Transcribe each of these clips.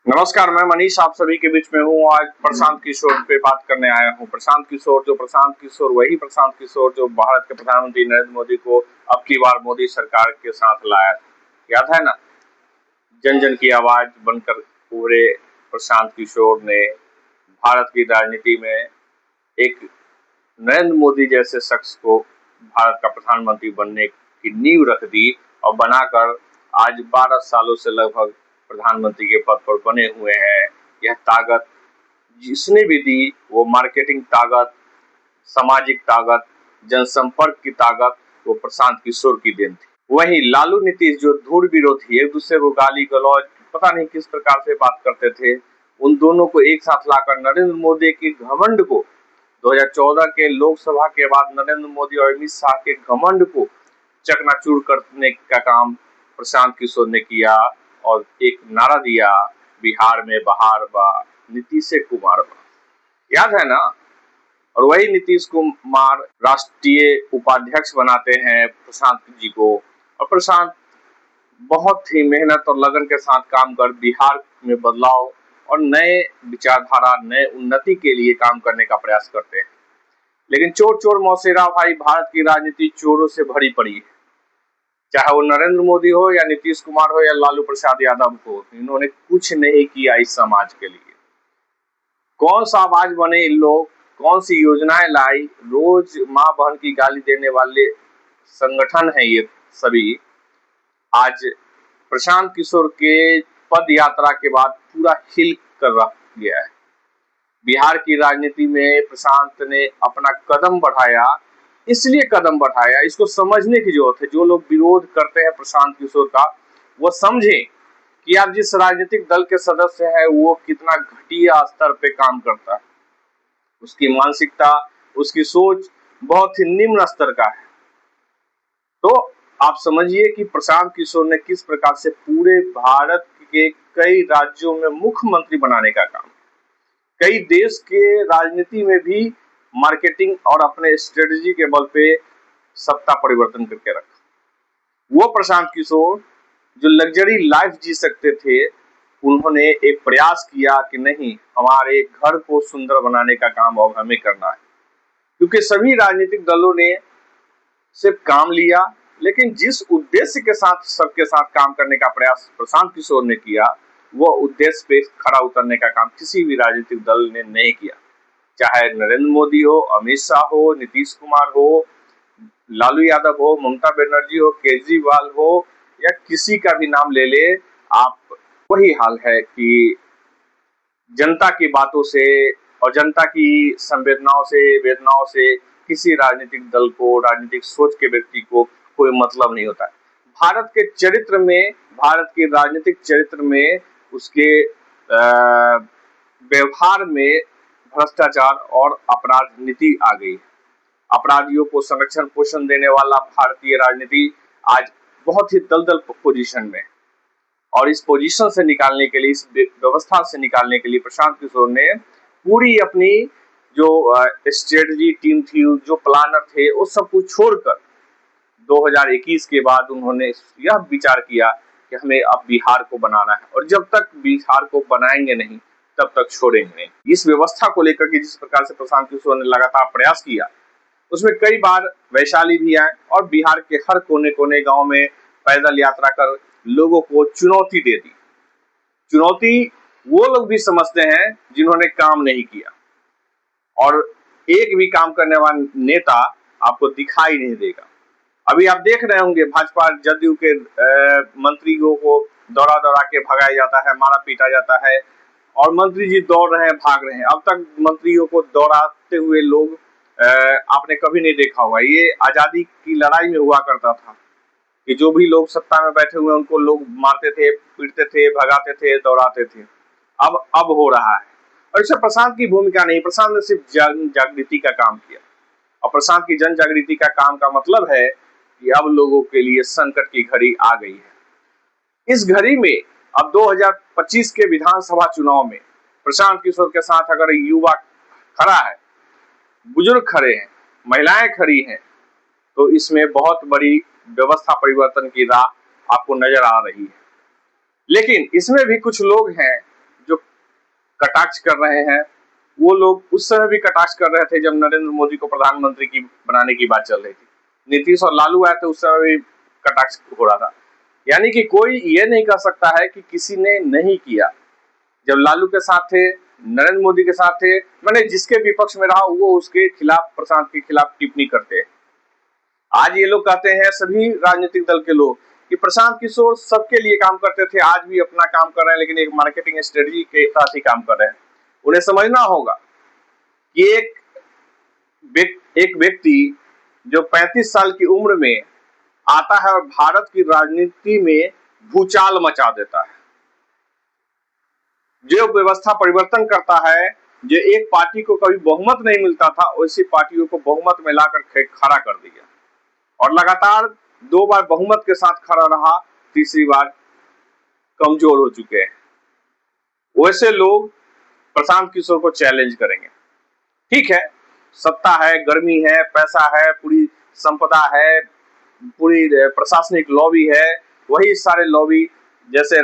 नमस्कार, मैं मनीष आप सभी के बीच में हूँ। आज प्रशांत किशोर पे बात करने आया हूँ। प्रशांत किशोर वही प्रशांत किशोर जो भारत के प्रधानमंत्री नरेंद्र मोदी को अब की बार मोदी सरकार के साथ लाया, याद है ना। जन जन की आवाज बनकर उभरे प्रशांत किशोर ने भारत की राजनीति में एक नरेंद्र मोदी जैसे शख्स को भारत का प्रधानमंत्री बनने की नींव रख दी और बनाकर आज 12 सालों से लगभग प्रधानमंत्री के पद पर बने हुए हैं। यह ताकत जिसने भी दी वो मार्केटिंग ताकत, सामाजिक ताकत, जनसंपर्क की ताकत वो प्रशांत किशोर की देन थी। वहीं लालू नीतीश जो धूल विरोधी एक दूसरे को गाली गलौज पता नहीं किस प्रकार से बात करते थे, उन दोनों को एक साथ लाकर नरेंद्र मोदी की घमंड को 2014 के लोकसभा के बाद नरेंद्र मोदी और अमित शाह के घमंड को चकनाचूर करने का काम प्रशांत किशोर ने किया और एक नारा दिया, बिहार में बहार बा, नीतीश कुमार बा, याद है ना। और वही नीतीश कुमार राष्ट्रीय उपाध्यक्ष बनाते हैं प्रशांत जी को, और प्रशांत बहुत ही मेहनत और लगन के साथ काम कर बिहार में बदलाव और नए विचारधारा, नए उन्नति के लिए काम करने का प्रयास करते हैं। लेकिन चोर चोर मौसेरा भाई, भारत की राजनीति चोरों से भरी पड़ी है। चाहे वो नरेंद्र मोदी हो या नीतीश कुमार हो या लालू प्रसाद यादव हो, इन्होंने कुछ नहीं किया इस समाज के लिए। कौन सा आवाज बने इन लोग, कौन सी योजनाएं लाई, रोज माँ बहन की गाली देने वाले संगठन है ये सभी। आज प्रशांत किशोर के पद यात्रा के बाद पूरा हिल कर रख गया है। बिहार की राजनीति में प्रशांत ने अपना कदम बढ़ाया, इसलिए कदम बढ़ाया, इसको समझने की जरूरत है। जो लोग विरोध करते हैं प्रशांत किशोर का, वो समझें कि आप जिस राजनीतिक दल के सदस्य हैं वो कितना घटिया स्तर पे काम करता है। उसकी मानसिकता, उसकी सोच बहुत ही निम्न स्तर का है। तो आप समझिए कि प्रशांत किशोर ने किस प्रकार से पूरे भारत के कई राज्यों में मुख्यमंत्री बनाने का काम, कई देश के राजनीति में भी मार्केटिंग और अपने स्ट्रेटजी के बल पे सत्ता परिवर्तन करके रखा। वो प्रशांत किशोर जो लग्जरी लाइफ जी सकते थे, उन्होंने एक प्रयास किया कि नहीं, हमारे घर को सुंदर बनाने का काम अब हमें करना है। क्योंकि सभी राजनीतिक दलों ने सिर्फ काम लिया, लेकिन जिस उद्देश्य के साथ सबके साथ काम करने का प्रयास प्रशांत किशोर ने किया, वो उद्देश्य पे खरा उतरने का काम किसी भी राजनीतिक दल ने नहीं किया। चाहे नरेंद्र मोदी हो, अमित शाह हो, नीतीश कुमार हो, लालू यादव हो, ममता बनर्जी हो, केजरीवाल हो, या किसी का भी नाम ले ले आप, वही हाल है कि जनता की बातों से और जनता की संवेदनाओं से, वेदनाओं से किसी राजनीतिक दल को, राजनीतिक सोच के व्यक्ति को कोई मतलब नहीं होता है। भारत के चरित्र में, भारत के राजनीतिक चरित्र में उसके व्यवहार में भ्रष्टाचार और अपराध नीति आ गई। अपराधियों को संरक्षण पोषण देने वाला भारतीय राजनीति आज बहुत ही दलदल पोजीशन में, और इस पोजीशन से निकालने के लिए, इस व्यवस्था से निकालने के लिए प्रशांत किशोर ने पूरी अपनी जो स्ट्रेटजी टीम थी, जो प्लानर थे, वो सब कुछ छोड़कर 2021 के बाद उन्होंने यह विचार किया कि हमें अब बिहार को बनाना है, और जब तक बिहार को बनाएंगे नहीं तब तक छोड़ेंगे नहीं। इस व्यवस्था को लेकर के जिस प्रकार से प्रशांत किशोर ने लगातार प्रयास किया, उसमें कई बार वैशाली भी आए और बिहार के हर कोने कोने गांव में पैदल यात्रा कर लोगों को चुनौती दे दी। चुनौती वो लोग भी समझते हैं जिन्होंने काम नहीं किया, और एक भी काम करने वाला नेता आपको दिखाई नहीं देगा। अभी आप देख रहे होंगे भाजपा जदयू के मंत्रियों को दौड़ा दौड़ा के भगाया जाता है, मारा पीटा जाता है, और मंत्री जी दौड़ रहे हैं, भाग रहे हैं। अब तक मंत्रियों को दौड़ाते हुए लोग आपने कभी नहीं देखा होगा। ये आजादी की लड़ाई में हुआ करता था कि जो भी लोग सत्ता में बैठे हुए उनको लोग मारते थे, पीटते थे, भगाते थे, दौड़ाते थे। अब हो रहा है, और इसमें प्रशांत की भूमिका नहीं। प्रशांत ने सिर्फ जन जागृति का काम किया, और प्रशांत की जन जागृति का काम का मतलब है कि अब लोगों के लिए संकट की घड़ी आ गई है। इस घड़ी में अब 2025 के विधानसभा चुनाव में प्रशांत किशोर के साथ अगर युवा खड़ा है, बुजुर्ग खड़े हैं, महिलाएं खड़ी हैं, तो इसमें बहुत बड़ी व्यवस्था परिवर्तन की राह आपको नजर आ रही है। लेकिन इसमें भी कुछ लोग हैं कटाक्ष कर रहे हैं, वो लोग उस समय भी कटाक्ष कर रहे थे जब नरेंद्र मोदी को प्रधानमंत्री की बनाने की बात चल रही थी। नीतीश और लालू आए थे उस समय भी कटाक्ष हो रहा था। यानी कि कोई ये नहीं कह सकता है कि किसी ने नहीं किया। जब लालू के साथ थे, नरेंद्र मोदी के साथ थे, मैंने जिसके विपक्ष में रहा वो उसके खिलाफ, प्रशांत के खिलाफ टिप्पणी करते हैं। आज ये लोग कहते हैं, सभी राजनीतिक दल के लोग, कि प्रशांत किशोर सबके लिए काम करते थे, आज भी अपना काम कर रहे हैं, लेकिन एक मार्केटिंग स्ट्रेटजी के साथ ही काम कर रहे हैं। उन्हें समझना होगा कि एक व्यक्ति जो 35 साल की उम्र में आता है और भारत की राजनीति में भूचाल मचा देता है, जो व्यवस्था परिवर्तन करता है, जो एक पार्टी को कभी बहुमत नहीं मिलता था वैसी पार्टियों को बहुमत में लाकर खड़ा कर दिया और लगातार 2 बार बहुमत के साथ खड़ा रहा, तीसरी बार कमजोर हो चुके हैं। वैसे लोग प्रशांत किशोर को चैलेंज करेंगे। ठीक है, सत्ता है, गर्मी है, पैसा है, पूरी संपदा है, पूरी प्रशासनिक लॉबी है, वही सारे लॉबी, जैसे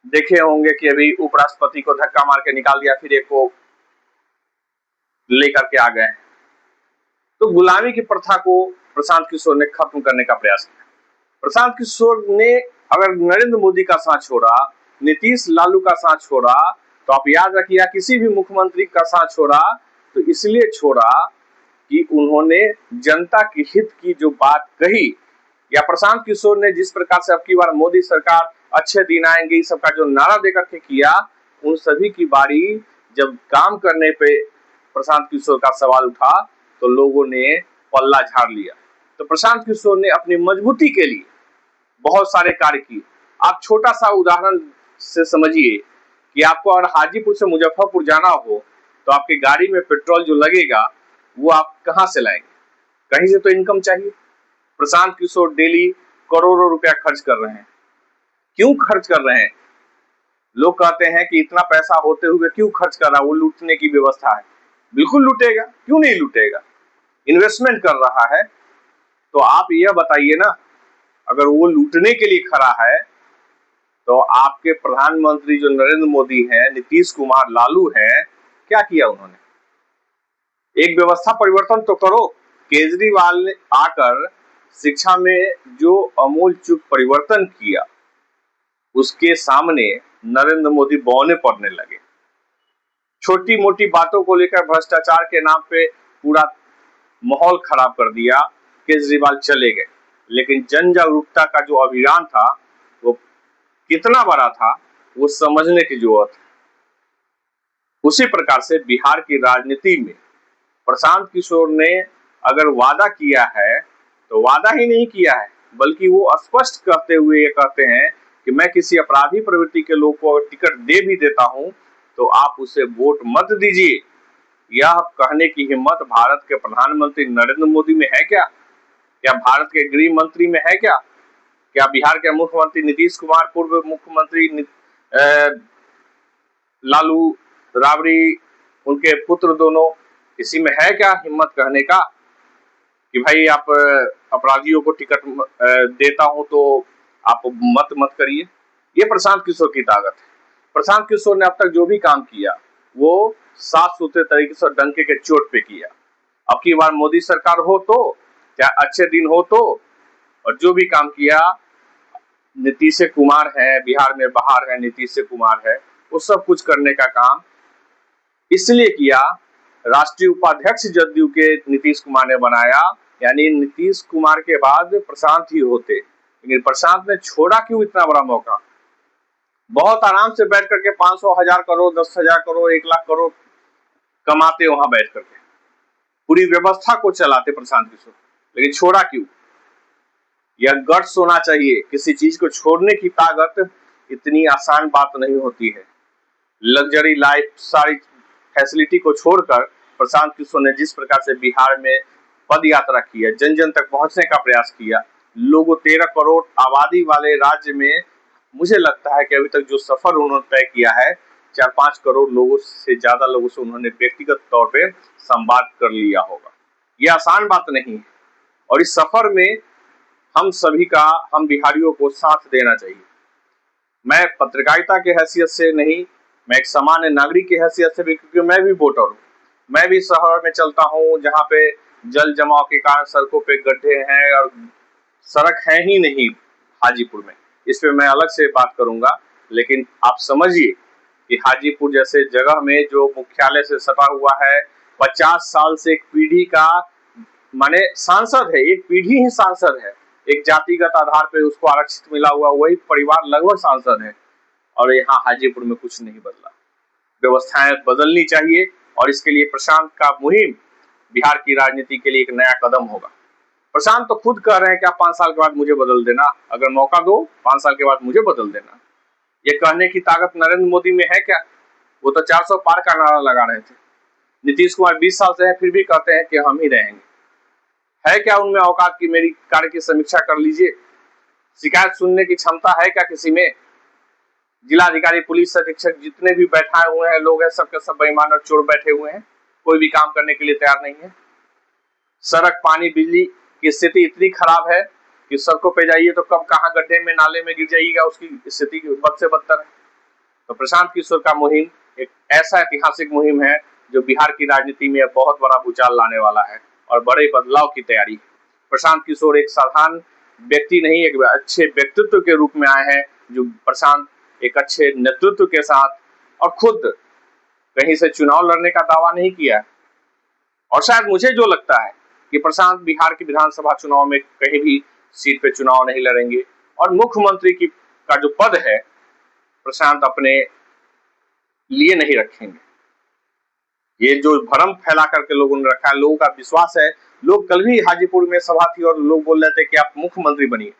देखे होंगे कि अभी उपराष्ट्रपति को धक्का मार के निकाल दिया, फिर एक को लेकर के आ गए। तो गुलामी की प्रथा को प्रशांत किशोर ने खत्म करने का प्रयास किया। प्रशांत किशोर ने अगर नरेंद्र मोदी का साथ छोड़ा, नीतीश लालू का साथ छोड़ा, तो आप याद रखिए किसी भी मुख्यमंत्री का साथ छोड़ा तो इसलिए छोड़ा कि उन्होंने जनता के हित की जो बात कही, या प्रशांत किशोर ने जिस प्रकार से अब की बार मोदी सरकार अच्छे दिन आएंगे सबका जो नारा देकर के किया, उन सभी की बारी जब काम करने पे प्रशांत किशोर का सवाल उठा तो लोगों ने पल्ला झाड़ लिया। तो प्रशांत किशोर ने अपनी मजबूती के लिए बहुत सारे कार्य किए। आप छोटा सा उदाहरण से समझिए कि आपको अगर हाजीपुर से मुजफ्फरपुर जाना हो तो आपकी गाड़ी में पेट्रोल जो लगेगा वो आप कहां से लाएंगे? कहीं से तो इनकम चाहिए। प्रशांत किशोर डेली करोड़ों रुपया खर्च कर रहे हैं। क्यों खर्च कर रहे हैं? लोग कहते हैं कि इतना पैसा होते हुए क्यों खर्च कर रहा है, वो लूटने की व्यवस्था है। बिल्कुल लूटेगा, क्यों नहीं लूटेगा? इन्वेस्टमेंट कर रहा है। तो आप यह बताइए ना, अगर वो लूटने के लिए खड़ा है तो आपके प्रधानमंत्री जो नरेंद्र मोदी हैं, नीतीश कुमार, लालू हैं, क्या किया उन्होंने? एक व्यवस्था परिवर्तन तो करो। केजरीवाल ने आकर शिक्षा में जो अमूल चूक परिवर्तन किया उसके सामने नरेंद्र मोदी बौने पड़ने लगे। छोटी मोटी बातों को लेकर भ्रष्टाचार के नाम पे पूरा माहौल खराब कर दिया, केजरीवाल चले गए। लेकिन जन जागरूकता का जो अभियान था वो कितना बड़ा था वो समझने की जरूरत है। उसी प्रकार से बिहार की राजनीति में प्रशांत किशोर ने अगर वादा किया है तो वादा ही नहीं किया है, बल्कि वो स्पष्ट करते हुए ये कहते हैं कि मैं किसी अपराधी प्रवृत्ति के लोग को अगर टिकट दे भी देता हूं तो आप उसे वोट मत दीजिए। यह कहने की हिम्मत भारत के प्रधानमंत्री नरेंद्र मोदी में है क्या? क्या भारत के गृह मंत्री में है क्या? क्या बिहार के मुख्यमंत्री नीतीश कुमार, पूर्व मुख्यमंत्री लालू राबड़ी, उनके पुत्र दोनों, इसी में है क्या हिम्मत कहने का कि भाई आप अपराधियों को टिकट देता हूं तो आप मत करिए? ये प्रशांत किशोर की ताकत है। प्रशांत किशोर ने अब तक जो भी काम किया वो साफ सुथरे तरीके से डंके के चोट पे किया। अब की बार मोदी सरकार हो तो, क्या अच्छे दिन हो तो, और जो भी काम किया, नीतीश कुमार है बिहार में, बाहर है नीतीश कुमार है, वो सब कुछ करने का काम इसलिए किया। राष्ट्रीय उपाध्यक्ष जदयू के नीतीश कुमार ने बनाया, यानी नीतीश कुमार के बाद प्रशांत ही होते, लेकिन प्रशांत ने छोड़ा क्यों इतना बड़ा मौका? बहुत आराम से बैठ करके 500, 1000 करोड़, 10,000 करोड़, 1 लाख करोड़ कमाते वहां बैठ करके, पूरी व्यवस्था को चलाते प्रशांत किशोर, लेकिन छोड़ा क्यों? यह गट्स होना चाहिए। किसी चीज को छोड़ने की ताकत इतनी आसान बात नहीं होती है। लग्जरी लाइफ, सारी फैसिलिटी को छोड़कर प्रशांत किशोर ने जिस प्रकार से बिहार में पद यात्रा किया, जन जन तक पहुंचने का प्रयास किया, लोगों 13 करोड़ आबादी वाले राज्य में मुझे लगता है कि अभी तक जो सफर उन्होंने तय किया है, 4-5 करोड़ लोगों से ज्यादा लोगों से उन्होंने व्यक्तिगत तौर पे संवाद कर लिया होगा। यह आसान बात नहीं है और इस सफर में हम सभी का, हम बिहारियों को साथ देना चाहिए। मैं पत्रकारिता के हैसियत से नहीं, मैं एक सामान्य नागरिक की हैसियत से भी, क्योंकि मैं भी वोटर हूँ, मैं भी शहर में चलता हूँ जहाँ पे जल जमाव के कारण सड़कों पे गड्ढे हैं और सड़क है ही नहीं हाजीपुर में। इस पे मैं अलग से बात करूंगा, लेकिन आप समझिए कि हाजीपुर जैसे जगह में जो मुख्यालय से सटा हुआ है, 50 साल से एक पीढ़ी का माने सांसद है, एक पीढ़ी ही सांसद है, एक जातिगत आधार पे उसको आरक्षित मिला हुआ वही परिवार लगभग सांसद है, और यहाँ हाजीपुर में कुछ नहीं बदला। व्यवस्थाएं बदलनी चाहिए और इसके लिए प्रशांत का मुहिम बिहार की राजनीति के लिए एक नया कदम होगा। प्रशांत तो खुद कह रहे हैं कि आप 5 साल के बाद मुझे बदल देना, अगर मौका दो 5 साल के बाद मुझे बदल देना। ये कहने की ताकत नरेंद्र मोदी में है क्या? वो तो 400 पार का नारा लगा रहे थे। नीतीश कुमार 20 साल से है, फिर भी कहते हैं कि हम ही रहेंगे। है क्या उनमें औकात की मेरी कार्य की समीक्षा कर लीजिए? शिकायत सुनने की क्षमता है क्या किसी में? जिलाधिकारी, पुलिस अधीक्षक जितने भी बैठाए हुए हैं लोग हैं, सबके सब बेईमान और चोर बैठे हुए हैं, कोई भी काम करने के लिए तैयार नहीं है। सड़क, पानी, बिजली की स्थिति इतनी खराब है कि सड़कों पे जाइए तो कब कहाँ गड्ढे में, नाले में गिर जाइएगा, उसकी स्थिति बद से बदतर है। तो प्रशांत किशोर का मुहिम एक ऐसा ऐतिहासिक मुहिम है जो बिहार की राजनीति में बहुत बड़ा भूचाल लाने वाला है और बड़े बदलाव की तैयारी है। प्रशांत किशोर एक साधारण व्यक्ति नहीं, एक अच्छे व्यक्तित्व के रूप में आए हैं। जो प्रशांत एक अच्छे नेतृत्व के साथ और खुद कहीं से चुनाव लड़ने का दावा नहीं किया है, और शायद मुझे जो लगता है कि प्रशांत बिहार की विधानसभा चुनाव में कहीं भी सीट पे चुनाव नहीं लड़ेंगे, और मुख्यमंत्री की का जो पद है प्रशांत अपने लिए नहीं रखेंगे। ये जो भ्रम फैला करके लोगों ने रखा है, लोगों का विश्वास है। लोग, कल भी हाजीपुर में सभा थी और लोग बोल रहे थे कि आप मुख्यमंत्री बनिए।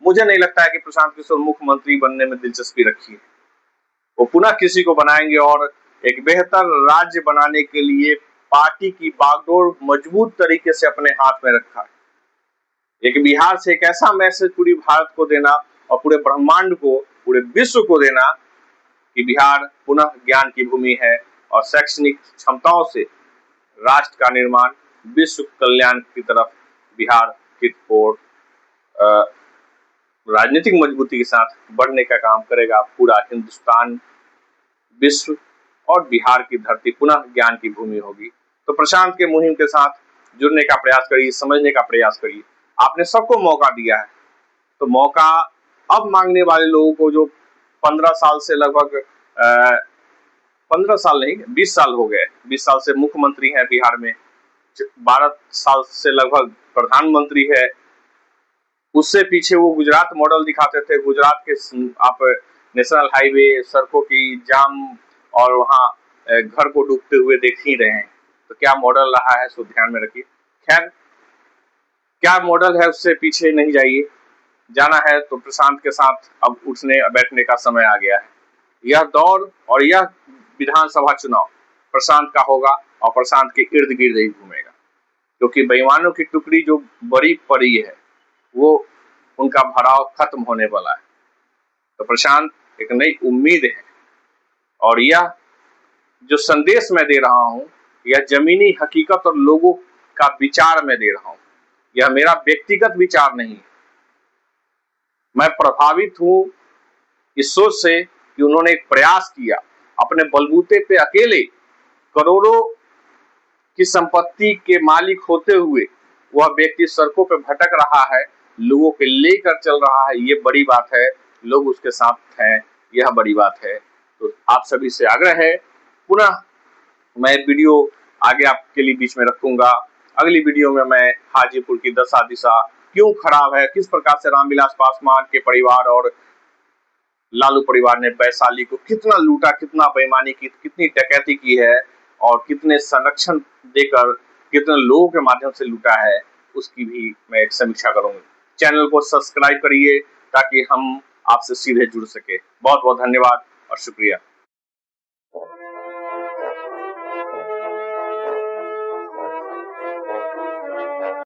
मुझे नहीं लगता है कि प्रशांत किशोर मुख्यमंत्री बनने में दिलचस्पी रखी है। वो पुनः किसी को बनाएंगे और एक बेहतर राज्य बनाने के लिए पार्टी की बागडोर मजबूत तरीके से अपने हाथ में रखा है। एक बिहार से एक ऐसा मैसेज पूरी भारत को देना और पूरे ब्रह्मांड को, पूरे विश्व को देना कि बिहार पुनः ज्ञान की भूमि है और शैक्षणिक क्षमताओं से राष्ट्र का निर्माण, विश्व कल्याण की तरफ बिहार की ओर राजनीतिक मजबूती के साथ बढ़ने का काम करेगा। पूरा हिंदुस्तान, विश्व और बिहार की धरती पुनः ज्ञान की भूमि होगी। तो प्रशांत के मुहिम के साथ जुड़ने का प्रयास करिए, समझने का प्रयास करिए। आपने सबको मौका दिया है, तो मौका अब मांगने वाले लोगों को, जो 15 साल से लगभग 15 साल नहीं 20 साल हो गए, 20 साल से मुख्यमंत्री हैं बिहार में, 12 साल से लगभग प्रधानमंत्री है। उससे पीछे वो गुजरात मॉडल दिखाते थे। गुजरात के आप नेशनल हाईवे, सड़कों की जाम और वहाँ घर को डूबते हुए देख ही रहे हैं। तो क्या मॉडल रहा है, सो ध्यान में रखिए। खैर, क्या मॉडल है उससे पीछे नहीं जाइए, जाना है तो प्रशांत के साथ अब उठने बैठने का समय आ गया है। यह दौर और यह विधानसभा चुनाव प्रशांत का होगा और प्रशांत के इर्द गिर्द ही घूमेगा, क्योंकि बेईमानों की टुकड़ी जो बड़ी पड़ी है वो उनका भराव खत्म होने वाला है। तो प्रशांत एक नई उम्मीद है, और यह जो संदेश मैं दे रहा हूँ यह जमीनी हकीकत और लोगों का विचार मैं दे रहा हूँ। यह मेरा व्यक्तिगत विचार नहीं है। मैं प्रभावित हूँ इस सोच से कि उन्होंने एक प्रयास किया, अपने बलबूते पे अकेले करोड़ों की संपत्ति के मालिक होते हुए वह व्यक्ति सड़कों पे भटक रहा है, लोगों के लेकर चल रहा है। ये बड़ी बात है, लोग उसके साथ हैं, यह बड़ी बात है। तो आप सभी से आग्रह है, पुनः मैं वीडियो आगे आपके लिए बीच में रखूंगा। अगली वीडियो में मैं हाजीपुर की दशा दिशा क्यों खराब है, किस प्रकार से रामविलास पासवान के परिवार और लालू परिवार ने वैशाली को कितना लूटा, कितना बेईमानी की, कितनी डकैती की है और कितने संरक्षण देकर कितने लोगों के माध्यम से लूटा है, उसकी भी मैं एक समीक्षा करूंगा। चैनल को सब्सक्राइब करिए ताकि हम आपसे सीधे जुड़ सके। बहुत बहुत धन्यवाद और शुक्रिया।